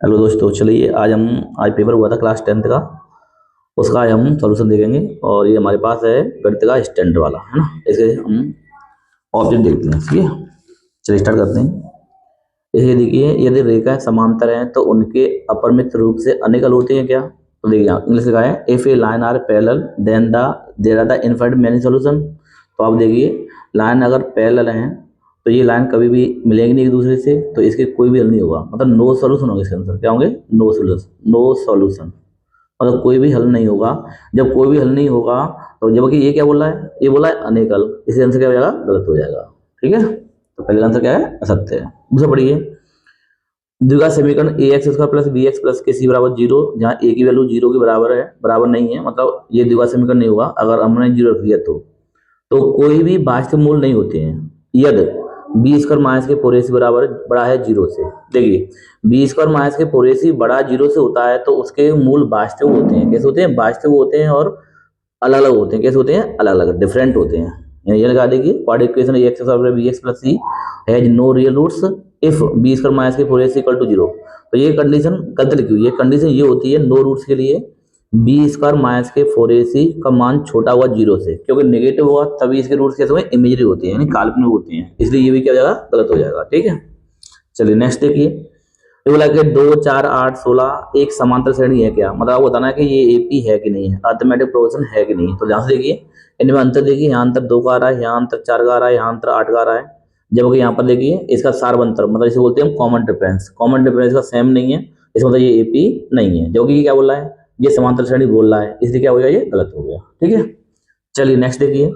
Hello दोस्तों, चलिए आज पेपर हुआ था क्लास 10th का। उसका आज हम सॉल्यूशन देखेंगे। और ये हमारे पास है गणित का स्टैंडर्ड वाला, है ना। इसे हम ऑब्जेक्ट देखते हैं, ठीक है। चलिए स्टार्ट करते हैं। ये देखिए, यदि रेखाएं समांतर हैं तो उनके अपरिमित रूप से अनेकल होते हैं क्या। तो देखिए यहाँ इंग्लिश लिखा है, if a line are parallel then there are the infinite many solution. तो आप देखिए, लाइन अगर पैरेलल हैं तो ये लाइन कभी भी मिलेंगी नहीं एक दूसरे से, तो इसके कोई भी हल नहीं होगा। मतलब नो सॉल्यूशन होंगे इसके आंसर, क्या होंगे, नो सॉल्यूशन। नो सॉल्यूशन मतलब कोई भी हल नहीं होगा। जब कोई भी हल नहीं होगा तो जबकि ये क्या बोला है, ये बोला है अनेकल, इसका आंसर क्या हो जाएगा, गलत हो जाएगा। ठीक है, तो पहले आंसर क्या है, असत्य है। दूसरा पढ़िए, द्विघात समीकरण A X square plus B X plus के सी बराबर जीरो, जहाँ ए की वैल्यू जीरो के बराबर है, बराबर नहीं है, मतलब ये द्विघात समीकरण नहीं हुआ अगर हमने जीरो रख दिया तो कोई भी वास्तविक मूल नहीं होते हैं यदि बी स्क्वायर माइनस के फोर ए सी बराबर बड़ा है जीरो से। देखिए, बी स्क्वायर माइनस के फोर ए सी बड़ा जीरो से होता है तो उसके मूल वास्तविक होते हैं। कैसे होते हैं, वास्तविक होते हैं और अलग अलग होते हैं। कैसे होते हैं, अलग अलग, डिफरेंट होते हैं। ये लगा देखिए, quadratic equation A X square B X plus C has no real roots if B square minus के four A C equal to zero. तो ये कंडीशन गलत लिखी हुई है। कंडीशन ये होती है नो रूट्स के लिए, बी स्क्वायर माइनस के फोर ए सी का मान छोटा हुआ जीरो से, क्योंकि नेगेटिव हुआ तभी इसके रूट्स कैसे हुए, इमेजरी होते हैं, यानी काल्पनिक होते हैं, इसलिए ये भी क्या हो जाएगा, गलत हो जाएगा। ठीक है, चलिए नेक्स्ट देखिए। ये बोला कि 2 4 8 16 एक समांतर श्रेणी है क्या। मतलब बताना है कि ये एपी है कि नहीं है, अर्थमेटिक प्रोग्रेशन है कि नहीं। तो ध्यान से देखिए, इनमें अंतर देखिए, यहाँ अंतर 2 का आ रहा है, यहाँ अंतर 4 का आ रहा है, यहाँ अंतर 8 का आ रहा है। जबकि यहाँ पर देखिए इसका सार्वंतर, मतलब इसे बोलते हैं कॉमन डिफरेंस। कॉमन डिफरेंस का सेम नहीं है, इसका मतलब ये एपी नहीं है। जो कि क्या बोल रहा है, ये समांतर श्रेणी बोल रहा है, इसलिए क्या हो गया, ये गलत हो गया। ठीक है, चलिए नेक्स्ट देखिए।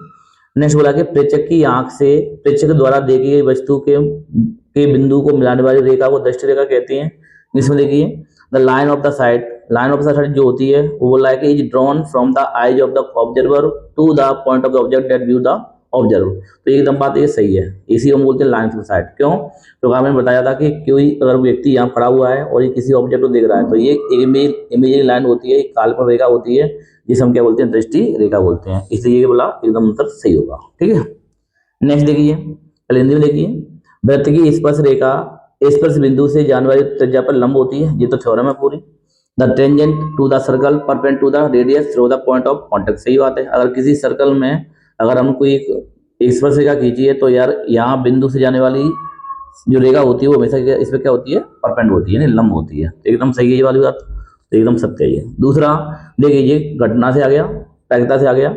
नेक्स्ट बोला कि प्रेक्षक की आंख से प्रेक्षक द्वारा देखी गई वस्तु के बिंदु को मिलाने वाली रेखा को दृष्टि रेखा कहते हैं। इसमें देखिए, the line of the side, line of the side जो होती है वो बोला है कि is drawn from the eyes of the observer to the point of the object that view the observe. तो एकदम बात ये सही है, इसी हम बोलते हैं लाइन ऑफ द साइड। क्यों, तो आपने बताया था कि कोई अगर व्यक्ति यहाँ खड़ा हुआ है और ये किसी ऑब्जेक्ट को देख रहा है तो ये इमेजिंग लाइन होती है, काल्पनिक रेखा होती है, जिसे हम क्या बोलते हैं, दृष्टि रेखा बोलते हैं। इसलिए ये बोला एकदम मतलब सही होगा। ठीक है, नेक्स्ट देखिए, पहले हिंदी में देखिए। वृत्त की स्पर्श रेखा स्पर्श बिंदु से जाने वाली त्रिज्या पर लंब होती है, ये तो थ्योरम है पूरी। The tangent to the circle perpendicular to the radius through the point of contact. सही बात है, अगर किसी सर्कल में अगर हम कोई एक स्पर्श रेखा खींची है तो यार यहाँ बिंदु से जाने वाली जो रेखा होती है वो हमेशा इसमें क्या होती है, परपेंड होती है, यानी लंब होती है। तो एकदम सही है ये वाली बात, तो एकदम सत्य है ये। दूसरा देखिए, ये घटना से आ गया, प्रायिकता से आ गया।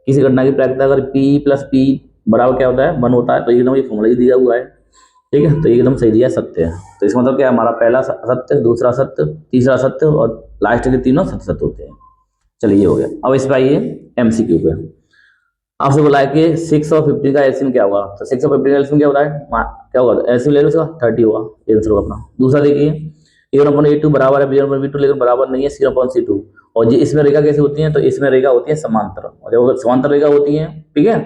किसी घटना की प्रायिकता अगर P प्लस P बराबर क्या होता है, 1 होता है, तो एकदम ये फॉर्मूला ही दिया हुआ है। ठीक है, तो एकदम सही दिया, सत्य है। तो इसका मतलब क्या है, हमारा पहला सत्य, दूसरा सत्य, तीसरा सत्य और लास्ट के तीनों सत्य सत्य होते हैं। चलिए ये हो गया। अब इस पर आइए एमसीक्यू पे। आपसे बोला है कि 6 और 15 का एलसीएम क्या होगा। तो 6 और 15 का एलसीएम क्या होता है, क्या होगा, एलसीएम ले लो इसका 30 होगा, ये आंसर होगा अपना। दूसरा देखिए, a1/a2 बराबर है b1/b2, लेकिन बराबर नहीं है c1/c2। और ये इसमें रेखा कैसी होती है, तो इसमें रेखा होती है समांतर, और जब समांतर रेखा होती है, ठीक है,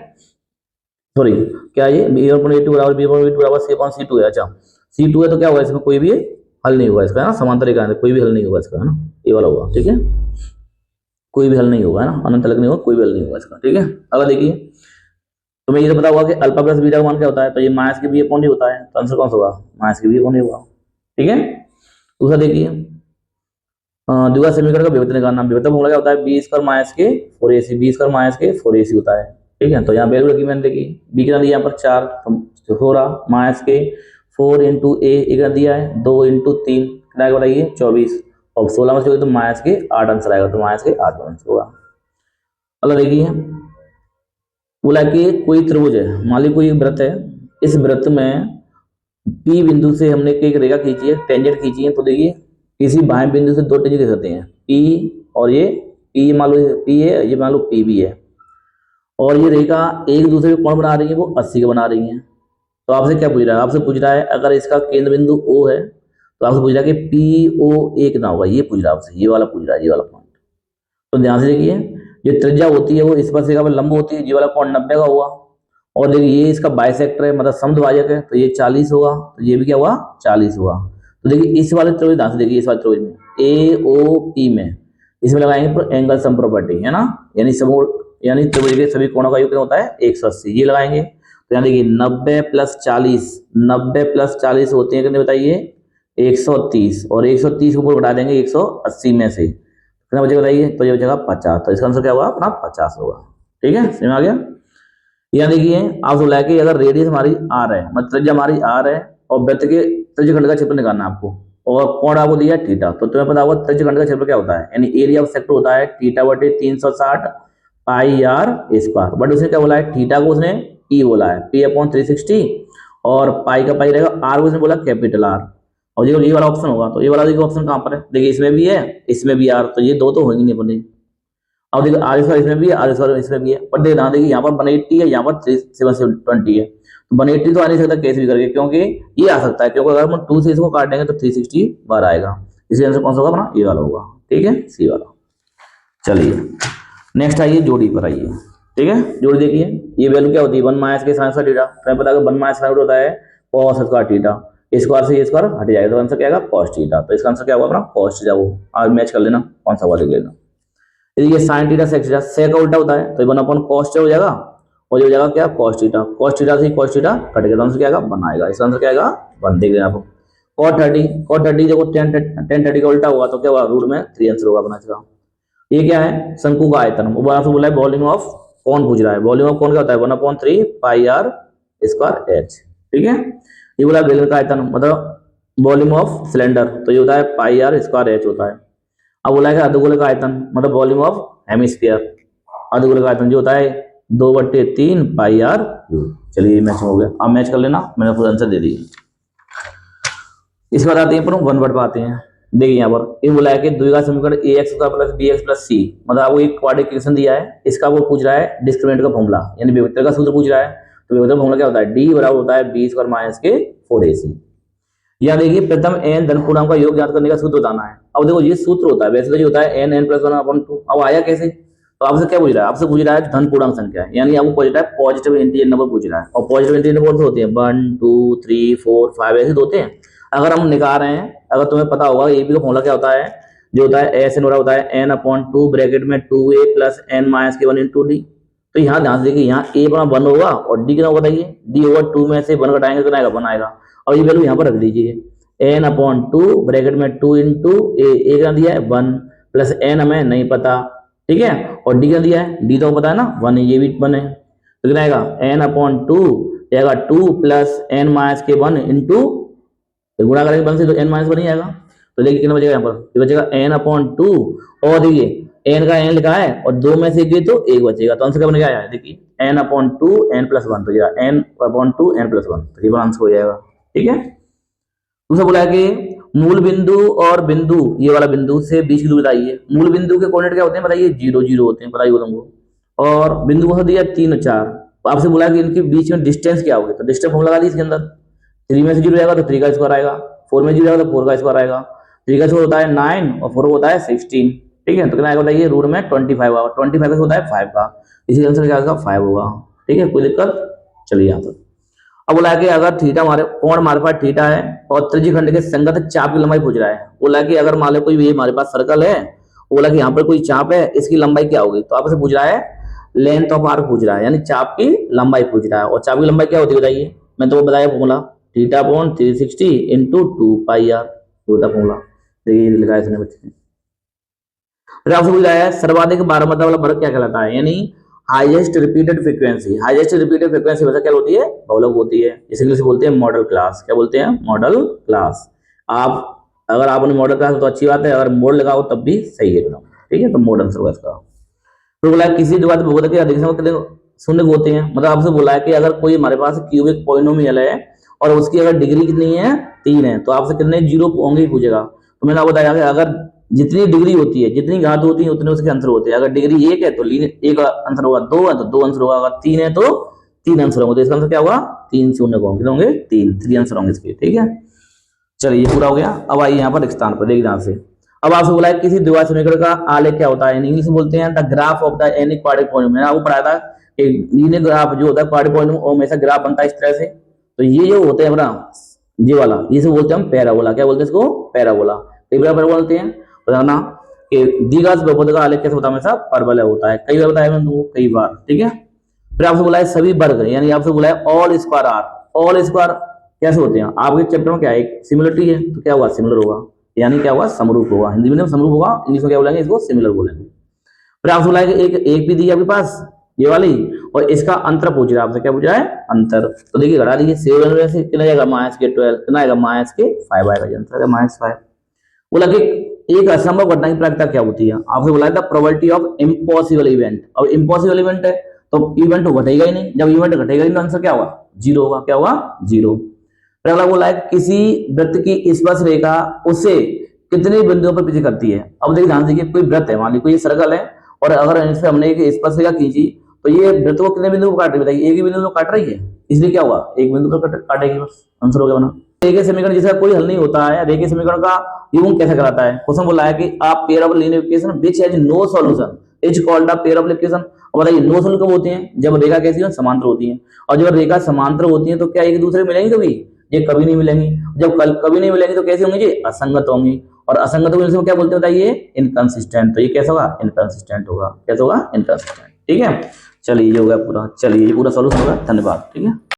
सॉरी, क्या ये a1/a2 बराबर b1/b2 बराबर c1/c2 है। अच्छा, c2 है तो क्या होगा, इसमें कोई भी हल नहीं होगा इसका, है ना, समांतर रेखा है, कोई भी हल नहीं होगा इसका, है ना, ये वाला होगा। ठीक है, कोई भी हल नहीं होगा, है ना, अनंत तक नहीं होगा, कोई भी हल नहीं होगा इसका। ठीक है, अगर देखिए, तुम्हें ये तो पता होगा कि अल्फा प्लस बीटा का मान क्या होता है, तो ये माइनस के बी अपॉन ही होता है, तो आंसर कौन सा होगा, माइनस के बी अपॉन ही होगा। ठीक है, दूसरा देखिए, द्विघात समीकरण का विभेदन निकालना। विभेदन फॉर्मूला क्या होता है, बी स्क्वायर माइनस के four A C, B square minus के फोर ए सी होता है। ठीक है, तो यहाँ वैल्यू रखी मैंने, देखी बी कितना दिया यहाँ पर 4, तो हो रहा माइनस के 4 इंटू ए कितना दिया है 2 इंटू 3 कितना बताइए 24, और 16 में से तो माइनस के 8 आंसर आएगा, तो माइनस के 8 आंसर होगा। अगला देखिए, बोला कि कोई त्रिभुज है, मान ली कोई वृत्त है, इस वृत्त में P बिंदु से हमने एक रेखा खींची है, टेंजेंट खींची है। तो देखिए, किसी बाएं बिंदु से दो टेंजेंट खींच सकते हैं, P और ये P मान लो P है, ये मान लो P भी है, और ये रेखा एक दूसरे को कौन बना रही है, वो 80 का बना रही है। तो आपसे क्या पूछ रहा है, आपसे पूछ रहा है अगर इसका केंद्र बिंदु O है तो आपसे पूछ रहा है कि POA कितना होगा, ये पूछ रहा है आपसे, ये वाला पूछ रहा है, ये वाला पॉइंट। तो ध्यान से देखिए, जो त्रिज्या होती है वो स्पर्शरेखा पर लंब होती है, ये वाला कोण 90 का हुआ, और देखिए ये इसका बाइसेक्टर है, मतलब समद्विभाजक है, तो ये 40 होगा, तो ये भी क्या हुआ, 40 हुआ। तो देखिए इस वाले त्रिभुज, ध्यान से देखिए, इस वाले त्रिभुज में AOP में इसमें लगाएंगे एंगल सम प्रॉपर्टी, है ना, यानी त्रिभुज के सभी कोणों का योग कितना होता है 180, ये लगाएंगे। तो यहाँ देखिए 90 प्लस 40 होते हैं कितने बताइए 130 और 130 को ऊपर घटा देंगे 180 में से, कितना बचेगा बताइए? तो ये बचेगा 50। तो इसका आंसर क्या होगा अपना? 50 होगा। ठीक है, समझ में आ गया? यहाँ देखिए आपसे बोला है कि अगर रेडियस हमारी आर है, मतलब त्रिज्या हमारी आर है और वृत्त के त्रिज्यखंड का क्षेत्र निकालना है आपको, और कोण आपको दिया है थीटा। तो तुम्हें पता होगा त्रिज्यखंड का क्षेत्र क्या होता है, यानी एरिया ऑफ सेक्टर होता है थीटा बटे 360 पाई आर स्क्वायर। बट उसने क्या बोला है? थीटा को उसने ई बोला है, पी अपॉन 360, और पाई का पाई रहेगा, आर को उसने बोला कैपिटल आर। और ये वाला ऑप्शन होगा, तो ये वाला देखिए ऑप्शन कहाँ पर है? देखिए इसमें भी है, इसमें भी आर, तो ये दो तो होंगे नहीं बने। अब देखिए आर स्क्वायर इसमें भी है, आर स्क्वायर इसमें भी है, बट देखिए यहाँ पर 180 है, यहाँ पर 720 है। तो 180 तो आ नहीं सकता कैसे भी करके, क्योंकि ये आ सकता है, क्योंकि अगर हम 2 से इसको काट देंगे तो 360 बार आएगा। इसलिए आंसर कौन सा होगा अपना? ये वाला होगा। ठीक है, सी वाला। चलिए नेक्स्ट आइए, जोड़ी पर आइए। ठीक है, जोड़ी देखिए, ये वैल्यू क्या होती है? 1 माइनस के साइन स्क्वायर थीटा। तो पता है 1 माइनस साइन होता है cos स्क्वायर थीटा, स्क्वायर से ये स्क्वायर हट जाएगा, तो आंसर क्या आएगा? cos theta. तो इसका आंसर क्या होगा अपना? cos theta. वो आज मैच कर लेना कौन सा हुआ देख लेना। ये साइन थीटा सेक थीटा, सेक का उल्टा होता है, तो 1 अपॉन cos थीटा हो जाएगा, और ये हो जाएगा क्या? cos theta. cos थीटा से cos थीटा कट गया, तो आंसर क्या आएगा? 1 आएगा। इसका आंसर क्या आएगा? 1। देख लेना आप। cos 30 देखो 10 30 का उल्टा हुआ तो क्या हुआ? रूट में 3 आंसर होगा अपना इसका। ये क्या है? शंकु का आयतन। वो आपसे बोला है वॉल्यूम ऑफ कौन पूछ रहा है। वॉल्यूम ऑफ कौन क्या होता है? 1/3 पाई आर स्क्वायर एच। ठीक है, ये बोला बेलन का आयतन, मतलब वॉल्यूम ऑफ सिलेंडर, तो ये होता है पाई आर स्क्वायर एच होता है। अब बोला है अर्धगोले का आयतन, मतलब वॉल्यूम ऑफ हेमिस्फीयर, अर्धगोले का आयतन जो होता है 2/3 पाई आर क्यूब। चलिए मैच हो गया। अब मैच कर लेना, मैंने खुद आंसर दे दिया। इस बार आते हैं पर 1 वर्ड पर आते हैं। देखिए यहाँ पर ये बोला है कि द्विघात समीकरण ax का प्लस bx प्लस c, मतलब आपको एक क्वाड्रेटिक इक्वेशन दिया है, इसका वो पूछ रहा है डिस्क्रिमिनेंट का फॉर्मूला, यानी विभक्ति का सूत्र पूछ रहा है। तो विभक्ति का फॉर्मूला क्या होता है? d बराबर होता है b स्क्वायर माइनस के 4ac। यहाँ देखिए प्रथम n धन पूर्णांक का योग ज्ञात करने का सूत्र बताना है। अब देखो ये सूत्र होता है, वैसे तो ये होता है n + 1/2। अब आया कैसे? तो आपसे क्या पूछ रहा है? आपसे पूछ रहा है धन पूर्णांक संख्या, यानी आपको पूछ रहा है पॉजिटिव इंटीजर नंबर पूछ रहा है, और पॉजिटिव इंटीजर नंबर होते हैं 1 2 3 4 5 ऐसे होते हैं। अगर हम निकाल रहे हैं, अगर तुम्हें पता होगा एबी का फॉर्मूला क्या होता है, जो होता है एस एन होता है n/2 ब्रैकेट में 2a + n-1 * d। तो यहाँ ध्यान से देखिए, यहाँ a बना 1 होगा और d कितना होगा बताइए? d होगा 2 में से 1 घटाएंगे कितना आएगा? 1 आएगा। और ये वैल्यू यहाँ पर रख दीजिए, n/2 ब्रैकेट में 2 × a कितना दिया है? 1 प्लस n हमें नहीं पता। ठीक है, और d कितना दिया है? d तो पता है ना 1 है, ये भी 1 है, तो कितना आएगा? n/2 आएगा 2 + n-1 * तो गुणा करेंगे 1 से तो n-1 ही आएगा। तो देखिए कितना बचेगा यहाँ पर? ये बचेगा n/2, और देखिए n का n लिखा है और 2 में से 1 गई तो 1 बचेगा। तो आंसर क्या बन गया? देखिए n/2 n+1, तो ये n/2 n+1, तो ये आंसर हो जाएगा। ठीक है, दूसरा बोला है कि मूल बिंदु और बिंदु, ये वाला बिंदु से बीच की दूरी बताइए। मूल बिंदु के कोऑर्डिनेट क्या होते हैं बताइए? 0 0 होते हैं, बताइए तुमको। और बिंदु को दिया 3 और 4। तो आपसे बोला कि इनके बीच में डिस्टेंस क्या होगी, तो डिस्टेंस फॉर्मूला लगा दी इसके अंदर। 3 में से 0 जाएगा तो 3 का स्क्वायर आएगा, 4 में 0 जाएगा तो 4 का स्क्वायर आएगा। 3 का स्क्वायर होता है 9 और 4 होता है 16। ठीक है, तो कितना आएगा बताइए? रूट में 25 आएगा, 25 का होता है 5 का, इसी आंसर क्या आएगा? 5 होगा। ठीक है, कोई दिक्कत? चलिए यहाँ पर अब बोला कि अगर थीटा हमारे कोण हमारे पास थीटा है और त्रिज्यखंड के संगत चाप की लंबाई पूछ रहा है। बोला कि अगर मान लो कोई ये हमारे पास सर्कल है, बोला कि यहाँ पर कोई चाप है, इसकी लंबाई क्या होगी? तो आपसे पूछ रहा है लेंथ ऑफ आर्क पूछ रहा है, यानी चाप की लंबाई पूछ रहा है। और चाप की लंबाई क्या होती है बताइए? मैं तो बताया फॉर्मूला θ/360 × 2 पाई आर होता फॉर्मूला। देखिए लिखा है इसने बच्चे ने। फिर आपसे पूछ रहा है सर्वाधिक बारंबारता वाला वर्ग क्या कहलाता है, यानी highest repeated frequency. Highest repeated frequency वैसा क्या होती है? बहुलक होती है, इसीलिए से बोलते हैं मॉडल क्लास। क्या बोलते हैं? Model class. आप अगर आपने मॉडल क्लास तो अच्छी बात है, अगर मोड लगाओ तब भी सही है एकदम। ठीक है, तो मोड आंसर होगा इसका। तो बोला किसी द्विघात बहुपद के अधिक संख्या कितने शून्य होते हैं, मतलब आपसे बोला है कि अगर कोई हमारे पास क्यूबिक पॉलिनोमियल है और उसकी अगर डिग्री कितनी है? 3 है, तो आपसे कितने जीरो होंगे पूछेगा। तो मैंने आपको बताया कि अगर जितनी डिग्री होती है, जितनी घात होती है, उतने उसके आंसर होते हैं। अगर डिग्री 1 है तो एक आंसर होगा, 2 है तो 2 आंसर होगा, अगर 3 है तो 3 आंसर होंगे। तो इसका आंसर क्या होगा? 3 शून्य होंगे, 3 आंसर होंगे इसके। ठीक है, चलिए ये पूरा हो गया। अब आइए यहाँ पर स्थान पर देखिए ध्यान से। अब आपसे बोला है किसी द्विघात समीकरण का आलेख क्या होता है, इंग्लिश में बोलते हैं the graph of the any quadratic polynomial. मैंने आपको पढ़ाया था कि लीनियर ग्राफ जो होता है क्वाड्रेटिक पॉलिनोमियल वो हमेशा ग्राफ बनता है इस तरह से। तो ये जो होते हैं अपना ये वाला, ये से बोलते हैं हम पैराबोला। क्या बोलते हैं इसको? पैराबोला। पैराबोला बोलते हैं, बताना कि द्विघात बहुपद का आलेख कैसे होता है? हमेशा परवलय होता है। कई बार बताया मैंने तुमको, कई बार। ठीक है, फिर आपसे बोला है सभी वर्ग, यानी आपसे बोला है all square R. All square कैसे होते हैं आपके चैप्टर में क्या है, एक सिमिलरिटी है तो क्या हुआ, सिमिलर होगा, यानी क्या हुआ, समरूप होगा। हिंदी में समरूप होगा, इंग्लिश में क्या बोलेंगे, इसको सिमिलर बोलेंगे। फिर आपसे बोला है कि एक पी दी है आपके पास ये वाली, और इसका अंतर पूछ रहा है आपसे, क्या पूछ रहा है, अंतर। तो देखिए घटा दीजिए, 7 से कितना जाएगा, -12, कितना आएगा, -5 आएगा, आंसर है -5। बोला कि एक असंभव घटना की प्रायिकता क्या होती है, आपसे बोला था प्रोबेबिलिटी ऑफ इम्पॉसिबल इवेंट। अब इम्पॉसिबल इवेंट है तो इवेंट तो घटेगा ही नहीं, जब इवेंट घटेगा ही तो आंसर क्या होगा, 0 होगा। क्या होगा, 0। फिर अगला बोला है किसी वृत्त की स्पर्श रेखा उसे कितने बिंदुओं पर पीछे करती है। अब देखिए ध्यान देखिए, कोई वृत्त है, मान लीजिए कोई सर्कल है, और अगर इस पे हमने एक स्पर्श रेखा खींची तो ये वृत्त को कितने बिंदु पर काट रही है, बताइए, एक ही बिंदु पर काट रही है, इसलिए क्या हुआ, एक बिंदु पर काटेगी, बस आंसर हो गया बना। रेखीय समीकरण जिसका कोई हल नहीं होता है, रेखीय समीकरण का यूं कैसे कराता है, क्वेश्चन बोला है कि आप pair of linear equation which has no solution is called a pair of equation. और बताइए नो सॉल्यूशन कब होती है, जब रेखा कैसी हो, समांतर होती है। और जब रेखा समांतर होती है तो क्या एक दूसरे मिलेंगी कभी, ये कभी नहीं मिलेंगी। जब कभी नहीं मिलेंगी तो कैसे होंगी, ये असंगत होंगी, और असंगत होने से क्या बोलते हैं बताइए, इनकंसिस्टेंट। तो ये कैसा होगा, इनकंसिस्टेंट होगा। कैसा होगा, इनकंसिस्टेंट। ठीक है, चलिए ये हो गया पूरा, चलिए ये पूरा सॉल्यूशन होगा। धन्यवाद। ठीक है।